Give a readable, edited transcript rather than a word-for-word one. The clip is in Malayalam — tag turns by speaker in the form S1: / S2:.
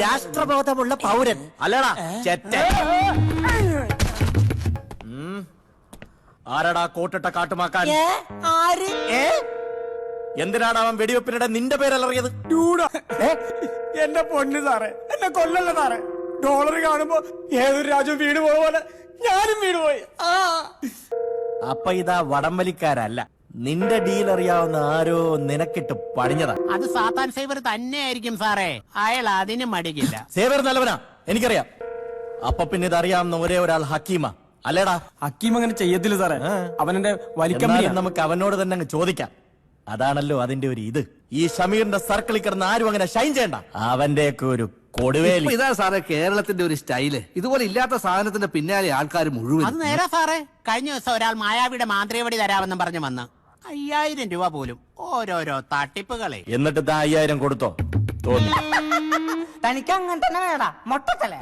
S1: രാഷ്ട്രബോധമുള്ള പൗരൻ അല്ലടാ ചെറ്റ. ആരടാ കോട്ടിട്ട കാട്ടുമാക്കാൻ? എന്തിനാണ് അവൻ വെടിവെപ്പിനിടെ നിന്റെ പേരറിയത്?
S2: എന്റെ പൊന്ന് സാറേ, എന്നെ കൊല്ലല്ല സാറേ. ഡോളർ കാണുമ്പോ ഏതൊരു രാജ്യവും വീട് പോയ പോലെ ഞാനും വീട് പോയി.
S1: അപ്പൊ ഇതാ വടംവലിക്കാരല്ല, നിന്റെ ഡീൽ അറിയാവുന്ന ആരോ നിനക്കിട്ട് പണിഞ്ഞതാ.
S3: അത് സാത്താൻ സേവർ തന്നെ ആയിരിക്കും സാറേ. അയാൾ അതിന് മടിക്കില്ല.
S1: സേവർ നല്ലവനാ, എനിക്കറിയാം. അപ്പൊ പിന്നെ ഇതറിയാവുന്ന ഒരേ ഒരാൾ ഹക്കീമ അല്ലേടാ?
S2: ഹക്കീം അങ്ങനെ ചെയ്യത്തില്ല സാറേ. അവനെന്റെ
S1: എന്നാലും നമുക്ക് അവനോട് തന്നെ അങ്ങ് ചോദിക്കാം. അതാണല്ലോ അതിന്റെ ഒരു ഇത്. ഈ ഷമീറിന്റെ സർക്കിളിൽ കിടന്ന് ആരും അങ്ങനെ ഷൈൻ ചെയ്യണ്ട. അവന്റെയൊക്കെ ഒരു കൊടുവേലി.
S4: ഇതാ സാറേ കേരളത്തിന്റെ ഒരു സ്റ്റൈല്. ഇതുപോലെ ഇല്ലാത്ത സാധനത്തിന്റെ പിന്നാലെ ആൾക്കാർ മുഴുവൻ.
S3: അത് നേരാ സാറേ. കഴിഞ്ഞ ദിവസം ഒരാൾ മായാവിയുടെ മാന്ത്രികവടി തരാമെന്നും പറഞ്ഞു വന്ന് 5000 രൂപ പോലും. ഓരോരോ തട്ടിപ്പുകളെ.
S1: എന്നിട്ട് 5000 കൊടുത്തോ? തോന്നി
S5: തനിക്ക് അങ്ങനെ തന്നെ വേടാ മൊട്ടത്തല.